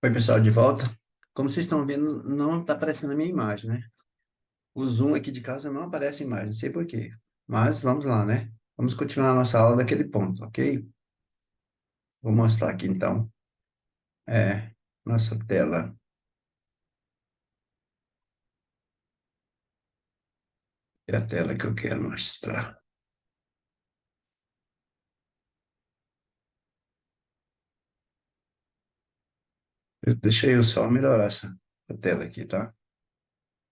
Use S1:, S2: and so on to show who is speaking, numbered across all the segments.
S1: Oi, pessoal, de volta. Como vocês estão vendo, não está aparecendo a minha imagem, né? O Zoom aqui de casa não aparece a imagem, não sei por quê. Mas vamos lá, né? Vamos continuar a nossa aula daquele ponto, ok? Vou mostrar aqui então, nossa tela. É a tela que eu quero mostrar. Deixa eu só melhorar essa tela aqui, tá?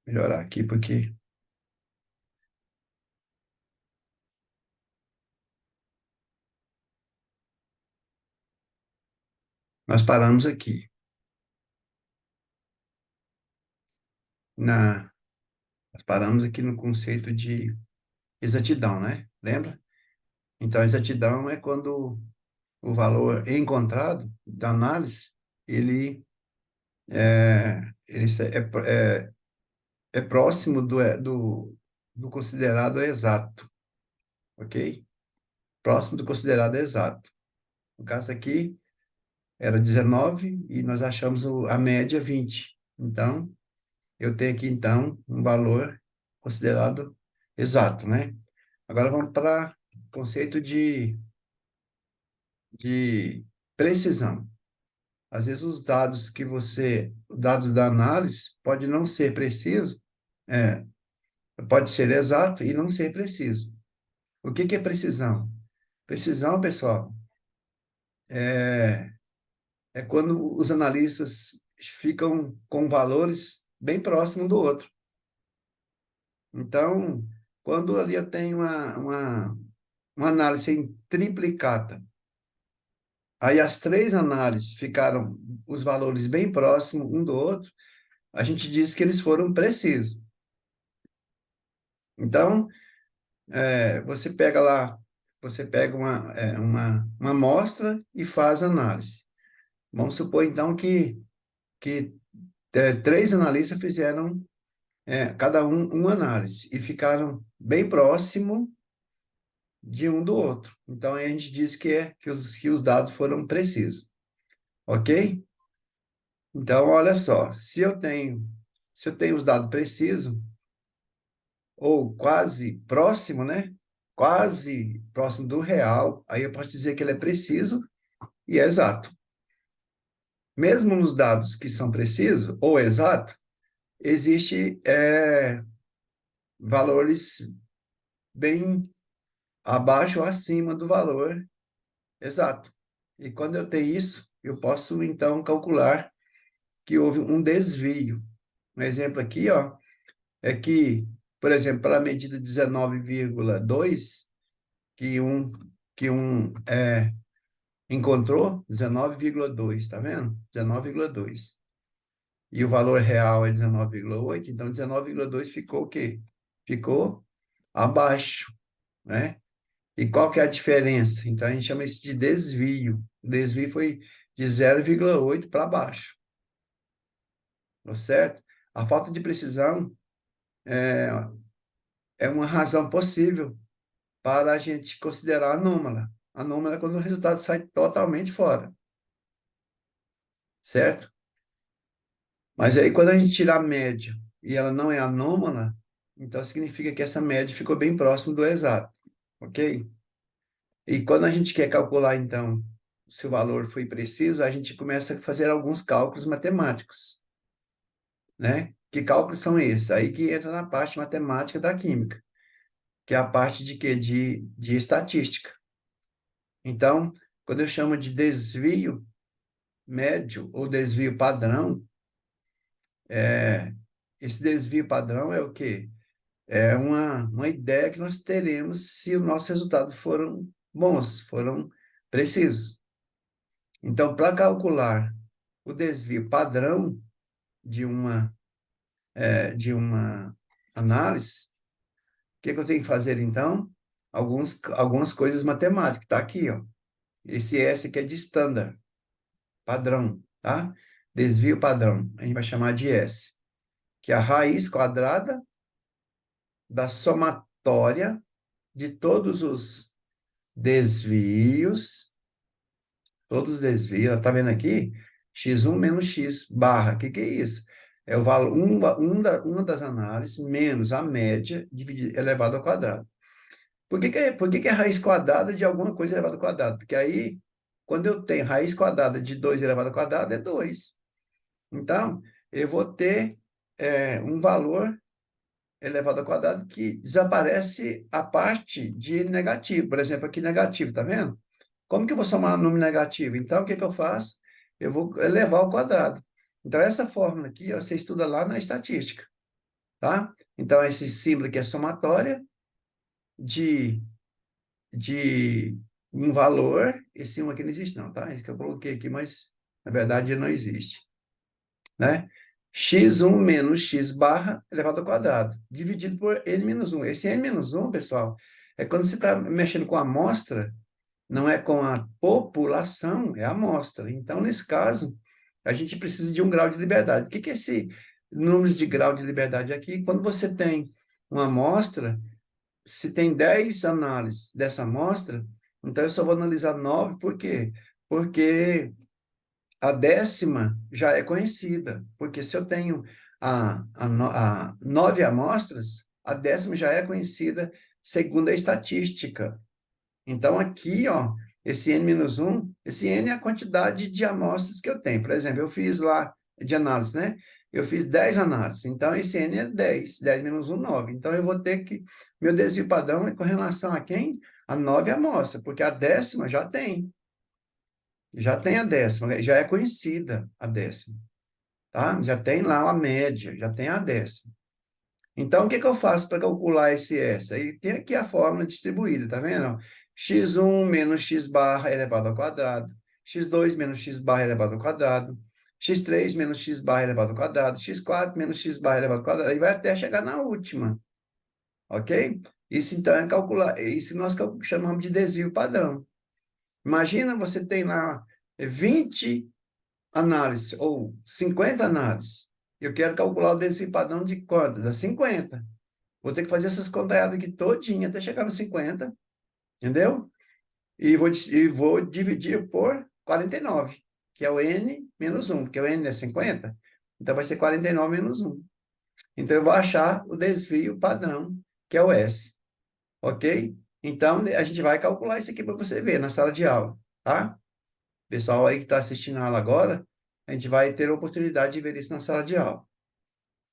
S1: Melhorar aqui porque nós paramos aqui na, nós paramos aqui no conceito de exatidão, né? Lembra? Então, exatidão é quando o valor encontrado da análise, ele é próximo do considerado exato, ok? Próximo do considerado exato. No caso aqui, era 19 e nós achamos a média 20. Então, eu tenho aqui, então, um valor considerado exato, né? Agora vamos para o conceito de precisão. Às vezes os dados da análise pode não ser preciso, é, pode ser exato e não ser preciso. O que que é precisão? Precisão, pessoal, é, é quando os analistas ficam com valores bem próximos do outro. Então, quando ali eu tenho uma análise em triplicata, aí as três análises ficaram os valores bem próximos um do outro, a gente diz que eles foram precisos. Então, você pega lá, você pega uma amostra e faz análise. Vamos supor, então, que três analistas fizeram, cada um, uma análise e ficaram bem próximo de um do outro. Então, aí a gente diz que os dados foram precisos, ok? Então, olha só, se eu tenho os dados precisos, ou quase próximo, né? Quase próximo do real, aí eu posso dizer que ele é preciso e é exato. Mesmo nos dados que são precisos ou exato, existe valores bem abaixo ou acima do valor exato. E quando eu tenho isso, eu posso então calcular que houve um desvio. Um exemplo aqui, ó, é que, por exemplo, para a medida 19,2 que um encontrou 19,2, tá vendo? 19,2. E o valor real é 19,8, então 19,2 ficou o quê? Ficou abaixo, né? E qual que é a diferença? Então a gente chama isso de desvio. O desvio foi de 0,8 para baixo, tá certo? A falta de precisão é, é uma razão possível para a gente considerar anômala. Anômala é quando o resultado sai totalmente fora, certo? Mas aí, quando a gente tira a média e ela não é anômala, então significa que essa média ficou bem próximo do exato, ok? E quando a gente quer calcular, então, se o valor foi preciso, a gente começa a fazer alguns cálculos matemáticos, né? Que cálculos são esses? Aí que entra na parte matemática da química, que é a parte de quê? De estatística. Então, quando eu chamo de desvio médio ou desvio padrão, é, esse desvio padrão é o quê? É uma ideia que nós teremos se os nossos resultados foram bons, foram precisos. Então, para calcular o desvio padrão de uma análise, o que que eu tenho que fazer, então? Algumas coisas matemáticas. Está aqui, ó. Esse S aqui é de standard, padrão, tá? Desvio padrão, a gente vai chamar de S, que é a raiz quadrada da somatória de todos os desvios, tá vendo aqui? x1 menos x barra. O que é isso? É o valor, uma das análises menos a média elevado ao quadrado. Por que é raiz quadrada de alguma coisa elevada ao quadrado? Porque aí, quando eu tenho raiz quadrada de 2 elevado ao quadrado, é 2. Então, eu vou ter um valor elevado ao quadrado que desaparece a parte de negativo. Por exemplo, aqui negativo, tá vendo? Como que eu vou somar um número negativo? Então, o que que eu faço? Eu vou elevar ao quadrado. Então, essa fórmula aqui, ó, você estuda lá na estatística, tá? Então, esse símbolo aqui é somatória de, de um valor. Esse um aqui não existe não, tá? Esse que eu coloquei aqui, mas, na verdade, ele não existe, né? x1 menos x barra elevado ao quadrado, dividido por n menos 1. Esse n menos 1, pessoal, é quando você está mexendo com a amostra, não é com a população, é a amostra. Então, nesse caso, a gente precisa de um grau de liberdade. O que é esse número de grau de liberdade aqui? Quando você tem uma amostra, se tem 10 análises dessa amostra, então eu só vou analisar 9, por quê? Porque a 10ª já é conhecida, porque se eu tenho a 9 amostras, a 10ª já é conhecida segundo a estatística. Então, aqui, ó, esse n-1, esse n é a quantidade de amostras que eu tenho. Por exemplo, eu fiz lá de análise, né? Eu fiz 10 análises, então esse n é 10, 10 menos 1, 9. Então, eu vou ter que, meu desvio padrão é com relação a quem? A 9 amostras, porque a 10ª já tem a 10ª, já é conhecida a 10ª, tá? Já tem lá a média, já tem a 10ª. Então, o que que eu faço para calcular esse S? Aí tem aqui a fórmula distribuída, tá vendo? x1 menos x barra elevado ao quadrado, x2 menos x barra elevado ao quadrado, x3 menos x barra elevado ao quadrado, x4 menos x barra elevado ao quadrado, aí vai até chegar na última, ok? Isso então é calcular, isso nós chamamos de desvio padrão. Imagina você tem lá 20 análises ou 50 análises. Eu quero calcular o desvio padrão de quantas? Das 50. Vou ter que fazer essas contadas aqui todinha até chegar no 50, entendeu? E vou dividir por 49, que é o n menos 1, porque o n é 50. Então, vai ser 49 menos 1. Então, eu vou achar o desvio padrão, que é o S. Ok? Então, a gente vai calcular isso aqui para você ver na sala de aula, tá? Pessoal aí que está assistindo a aula agora, a gente vai ter a oportunidade de ver isso na sala de aula.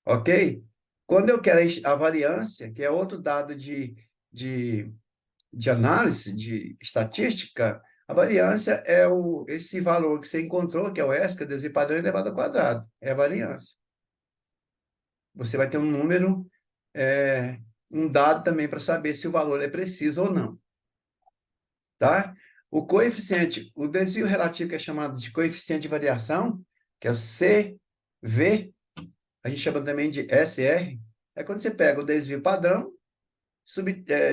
S1: Ok? Quando eu quero a variância, que é outro dado de, de análise, de estatística, a variância é esse valor que você encontrou, que é o S, que é o desvio padrão elevado ao quadrado. É a variância. Você vai ter um número, um dado também para saber se o valor é preciso ou não. Tá? O coeficiente, o desvio relativo, que é chamado de coeficiente de variação, que é o CV, a gente chama também de SR, é quando você pega o desvio padrão,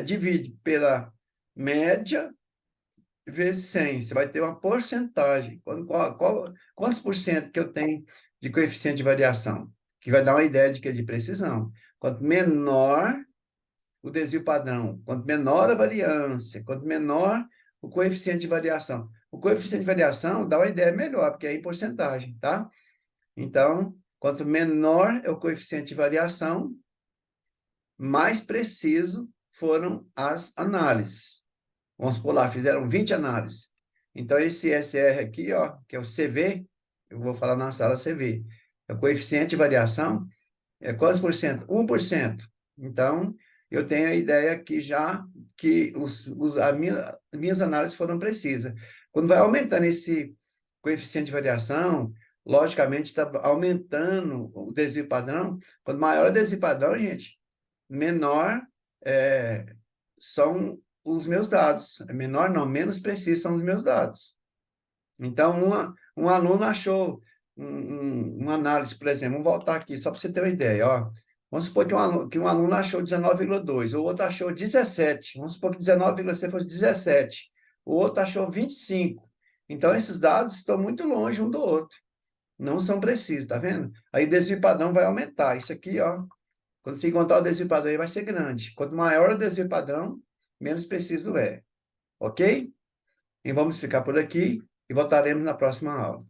S1: divide pela média vezes 100. Você vai ter uma porcentagem. Quantos por cento que eu tenho de coeficiente de variação? Que vai dar uma ideia de que é de precisão. Quanto menor o desvio padrão, quanto menor a variância, quanto menor o coeficiente de variação. O coeficiente de variação dá uma ideia melhor, porque é em porcentagem, tá? Então, quanto menor é o coeficiente de variação, mais preciso foram as análises. Vamos supor lá, fizeram 20 análises. Então, esse SR aqui, ó, que é o CV, eu vou falar na sala CV, é o coeficiente de variação, é quantos por cento? 1%. Então, eu tenho a ideia aqui já que minhas análises foram precisas. Quando vai aumentando esse coeficiente de variação, logicamente está aumentando o desvio padrão. Quanto maior o desvio padrão, gente, menor são os meus dados. Menor não, menos precisos são os meus dados. Então, um aluno achou uma análise, por exemplo, vamos voltar aqui, só para você ter uma ideia, ó. Vamos supor que um aluno achou 19,2, o outro achou 17. Vamos supor que 19,6 fosse 17. O outro achou 25. Então, esses dados estão muito longe um do outro. Não são precisos, tá vendo? Aí o desvio padrão vai aumentar. Isso aqui, ó, quando você encontrar o desvio padrão, ele vai ser grande. Quanto maior o desvio padrão, menos preciso é. Ok? E vamos ficar por aqui e voltaremos na próxima aula.